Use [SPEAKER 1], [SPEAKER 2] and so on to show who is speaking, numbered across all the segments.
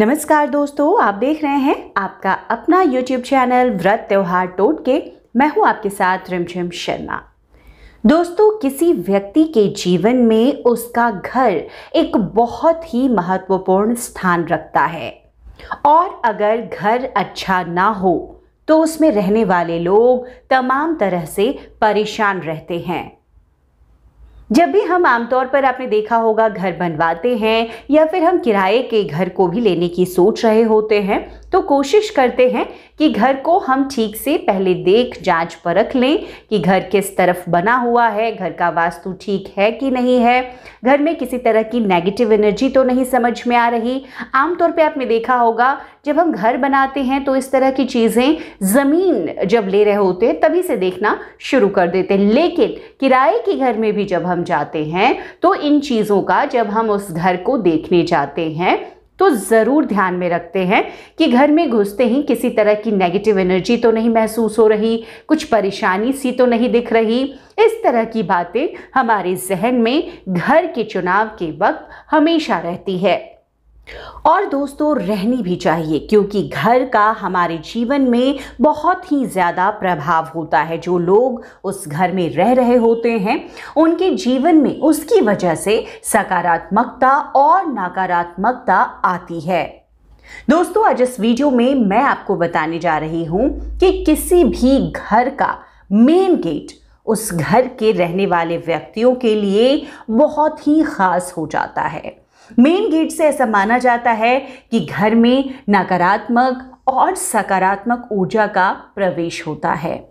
[SPEAKER 1] नमस्कार दोस्तों, आप देख रहे हैं आपका अपना YouTube चैनल व्रत त्योहार टोटके। मैं हूं आपके साथ रिमझिम शर्मा। दोस्तों, किसी व्यक्ति के जीवन में उसका घर एक बहुत ही महत्वपूर्ण स्थान रखता है और अगर घर अच्छा ना हो तो उसमें रहने वाले लोग तमाम तरह से परेशान रहते हैं। जब भी हम आमतौर पर आपने देखा होगा घर बनवाते हैं या फिर हम किराए के घर को भी लेने की सोच रहे होते हैं तो कोशिश करते हैं कि घर को हम ठीक से पहले देख जांच परख लें कि घर किस तरफ बना हुआ है, घर का वास्तु ठीक है कि नहीं है, घर में किसी तरह की नेगेटिव एनर्जी तो नहीं समझ में आ रही। आमतौर पे आपने देखा होगा जब हम घर बनाते हैं तो इस तरह की चीज़ें ज़मीन जब ले रहे होते हैं तभी से देखना शुरू कर देते हैं, लेकिन किराए के घर में भी जब हम जाते हैं तो इन चीज़ों का जब हम उस घर को देखने जाते हैं तो ज़रूर ध्यान में रखते हैं कि घर में घुसते ही किसी तरह की नेगेटिव एनर्जी तो नहीं महसूस हो रही, कुछ परेशानी सी तो नहीं दिख रही। इस तरह की बातें हमारे जहन में घर के चुनाव के वक्त हमेशा रहती है और दोस्तों रहनी भी चाहिए, क्योंकि घर का हमारे जीवन में बहुत ही ज़्यादा प्रभाव होता है। जो लोग उस घर में रह रहे होते हैं उनके जीवन में उसकी वजह से सकारात्मकता और नकारात्मकता आती है। दोस्तों, आज इस वीडियो में मैं आपको बताने जा रही हूं कि किसी भी घर का मेन गेट उस घर के रहने वाले व्यक्तियों के लिए बहुत ही खास हो जाता है। मेन गेट से ऐसा माना जाता है कि घर में नकारात्मक और सकारात्मक ऊर्जा का प्रवेश होता है।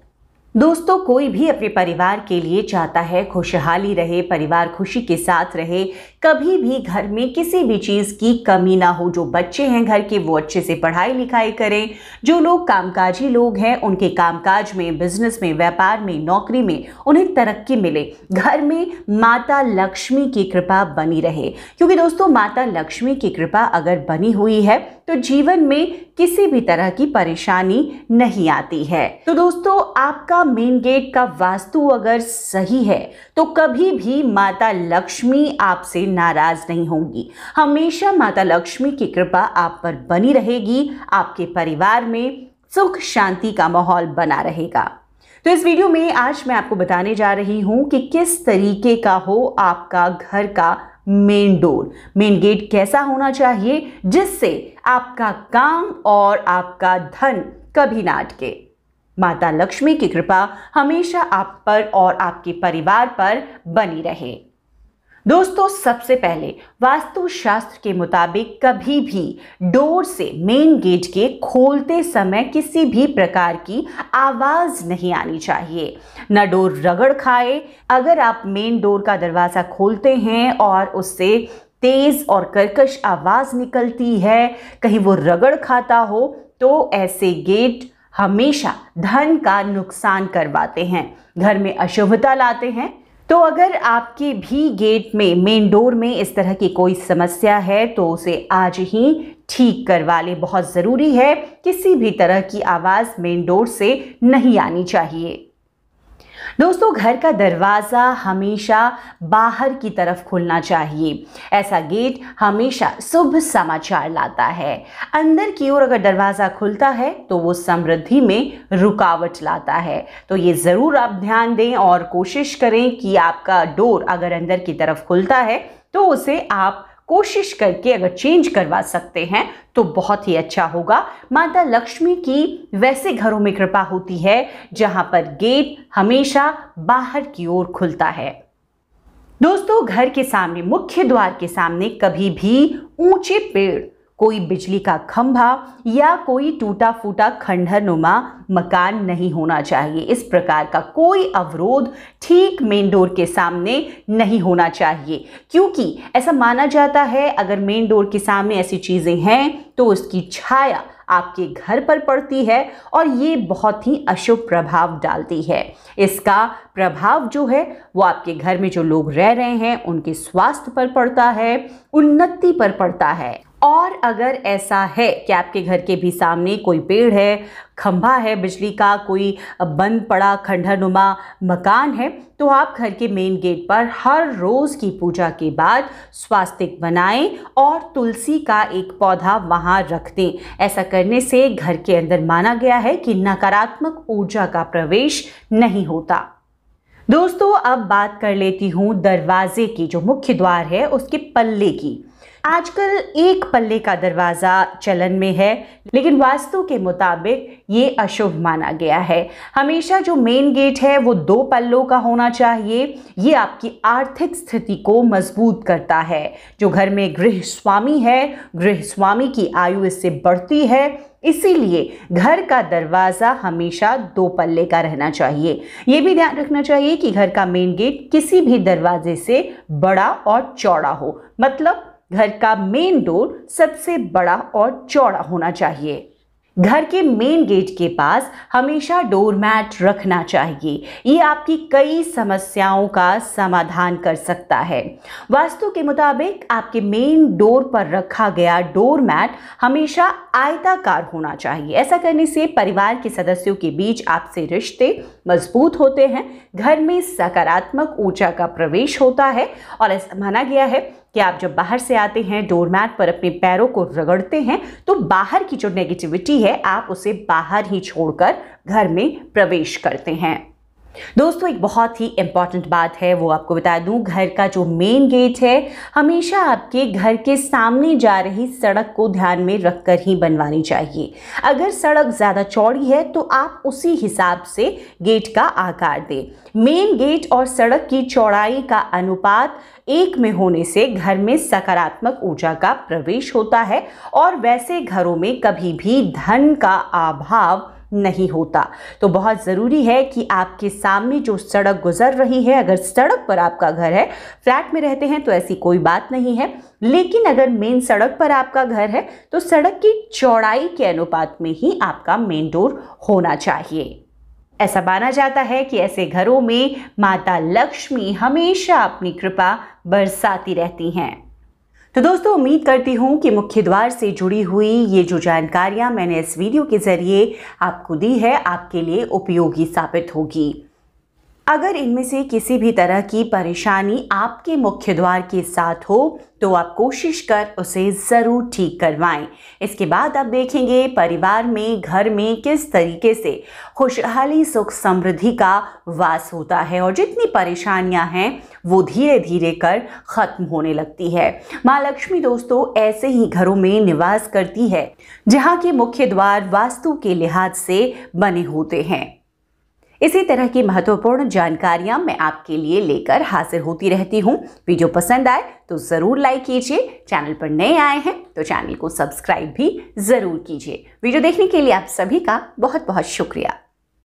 [SPEAKER 1] दोस्तों, कोई भी अपने परिवार के लिए चाहता है खुशहाली रहे, परिवार खुशी के साथ रहे, कभी भी घर में किसी भी चीज़ की कमी ना हो। जो बच्चे हैं घर के वो अच्छे से पढ़ाई लिखाई करें, जो लोग कामकाजी लोग हैं उनके कामकाज में, बिजनेस में, व्यापार में, नौकरी में उन्हें तरक्की मिले, घर में माता लक्ष्मी की कृपा बनी रहे। क्योंकि दोस्तों माता लक्ष्मी की कृपा अगर बनी हुई है तो जीवन में किसी भी तरह की परेशानी नहीं आती है। तो दोस्तों, आपका मेन गेट का वास्तु अगर सही है तो कभी भी माता लक्ष्मी आपसे नाराज नहीं होंगी। हमेशा माता लक्ष्मी की कृपा आप पर बनी रहेगी, आपके परिवार में सुख शांति का माहौल बना रहेगा। तो इस वीडियो में आज मैं आपको बताने जा रही हूं कि किस तरीके का हो आपका घर का मेन डोर, मेन गेट कैसा होना चाहिए जिससे आपका काम और आपका धन कभी ना अटके। माता लक्ष्मी की कृपा हमेशा आप पर और आपके परिवार पर बनी रहे। दोस्तों, सबसे पहले वास्तु शास्त्र के मुताबिक कभी भी डोर से मेन गेट के खोलते समय किसी भी प्रकार की आवाज़ नहीं आनी चाहिए, न डोर रगड़ खाए। अगर आप मेन डोर का दरवाज़ा खोलते हैं और उससे तेज़ और कर्कश आवाज़ निकलती है, कहीं वो रगड़ खाता हो, तो ऐसे गेट हमेशा धन का नुकसान करवाते हैं, घर में अशुभता लाते हैं। तो अगर आपके भी गेट में, मेन डोर में इस तरह की कोई समस्या है तो उसे आज ही ठीक करवा लें। बहुत ज़रूरी है, किसी भी तरह की आवाज़ मेन डोर से नहीं आनी चाहिए। दोस्तों, घर का दरवाज़ा हमेशा बाहर की तरफ खुलना चाहिए। ऐसा गेट हमेशा शुभ समाचार लाता है। अंदर की ओर अगर दरवाज़ा खुलता है तो वो समृद्धि में रुकावट लाता है। तो ये ज़रूर आप ध्यान दें और कोशिश करें कि आपका डोर अगर अंदर की तरफ खुलता है तो उसे आप कोशिश करके अगर चेंज करवा सकते हैं तो बहुत ही अच्छा होगा। माता लक्ष्मी की वैसे घरों में कृपा होती है जहां पर गेट हमेशा बाहर की ओर खुलता है। दोस्तों, घर के सामने, मुख्य द्वार के सामने कभी भी ऊंचे पेड़, कोई बिजली का खंभा या कोई टूटा फूटा खंडहर नुमा मकान नहीं होना चाहिए। इस प्रकार का कोई अवरोध ठीक मेन डोर के सामने नहीं होना चाहिए, क्योंकि ऐसा माना जाता है अगर मेन डोर के सामने ऐसी चीज़ें हैं तो उसकी छाया आपके घर पर पड़ती है और ये बहुत ही अशुभ प्रभाव डालती है। इसका प्रभाव जो है वो आपके घर में जो लोग रह रहे हैं उनके स्वास्थ्य पर पड़ता है, उन्नति पर पड़ता है और अगर ऐसा है कि आपके घर के भी सामने कोई पेड़ है, खंभा है बिजली का, कोई बंद पड़ा खंडहरनुमा मकान है, तो आप घर के मेन गेट पर हर रोज की पूजा के बाद स्वास्तिक बनाएं और तुलसी का एक पौधा वहां रख दें। ऐसा करने से घर के अंदर माना गया है कि नकारात्मक ऊर्जा का प्रवेश नहीं होता। दोस्तों, अब बात कर लेती हूँ दरवाजे की, जो मुख्य द्वार है उसके पल्ले की। आजकल एक पल्ले का दरवाज़ा चलन में है, लेकिन वास्तु के मुताबिक ये अशुभ माना गया है। हमेशा जो मेन गेट है वो 2 पल्लों का होना चाहिए। ये आपकी आर्थिक स्थिति को मजबूत करता है। जो घर में गृह स्वामी है, गृह स्वामी की आयु इससे बढ़ती है, इसीलिए घर का दरवाज़ा हमेशा 2 पल्ले का रहना चाहिए। ये भी ध्यान रखना चाहिए कि घर का मेन गेट किसी भी दरवाजे से बड़ा और चौड़ा हो, मतलब घर का मेन डोर सबसे बड़ा और चौड़ा होना चाहिए। घर के मेन गेट के पास हमेशा डोरमैट रखना चाहिए। ये आपकी कई समस्याओं का समाधान कर सकता है। वास्तु के मुताबिक आपके मेन डोर पर रखा गया डोरमैट हमेशा आयताकार होना चाहिए। ऐसा करने से परिवार के सदस्यों के बीच आपसे रिश्ते मजबूत होते हैं, घर में सकारात्मक ऊर्जा का प्रवेश होता है और ऐसा माना गया है कि आप जब बाहर से आते हैं, डोरमैट पर अपने पैरों को रगड़ते हैं, तो बाहर की जो नेगेटिविटी है आप उसे बाहर ही छोड़कर घर में प्रवेश करते हैं। दोस्तों, एक बहुत ही इंपॉर्टेंट बात है, वो आपको बता दूं, घर का जो मेन गेट है हमेशा आपके घर के सामने जा रही सड़क को ध्यान में रखकर ही बनवानी चाहिए। अगर सड़क ज़्यादा चौड़ी है तो आप उसी हिसाब से गेट का आकार दें। मेन गेट और सड़क की चौड़ाई का अनुपात 1 में होने से घर में सकारात्मक ऊर्जा का प्रवेश होता है और वैसे घरों में कभी भी धन का अभाव नहीं होता। तो बहुत ज़रूरी है कि आपके सामने जो सड़क गुजर रही है, अगर सड़क पर आपका घर है, फ्लैट में रहते हैं तो ऐसी कोई बात नहीं है, लेकिन अगर मेन सड़क पर आपका घर है तो सड़क की चौड़ाई के अनुपात में ही आपका मेन डोर होना चाहिए। ऐसा माना जाता है कि ऐसे घरों में माता लक्ष्मी हमेशा अपनी कृपा बरसाती रहती हैं। तो दोस्तों, उम्मीद करती हूँ कि मुख्य द्वार से जुड़ी हुई ये जो जानकारियाँ मैंने इस वीडियो के ज़रिए आपको दी है, आपके लिए उपयोगी साबित होगी। अगर इनमें से किसी भी तरह की परेशानी आपके मुख्य द्वार के साथ हो तो आप कोशिश कर उसे ज़रूर ठीक करवाएं। इसके बाद आप देखेंगे परिवार में, घर में किस तरीके से खुशहाली, सुख, समृद्धि का वास होता है और जितनी परेशानियां हैं वो धीरे धीरे कर ख़त्म होने लगती है। माँ लक्ष्मी दोस्तों ऐसे ही घरों में निवास करती है जहाँ के मुख्य द्वार वास्तु के लिहाज से बने होते हैं। इसी तरह की महत्वपूर्ण जानकारियां मैं आपके लिए लेकर हाजिर होती रहती हूं। वीडियो पसंद आए तो ज़रूर लाइक कीजिए। चैनल पर नए आए हैं तो चैनल को सब्सक्राइब भी ज़रूर कीजिए। वीडियो देखने के लिए आप सभी का बहुत बहुत शुक्रिया।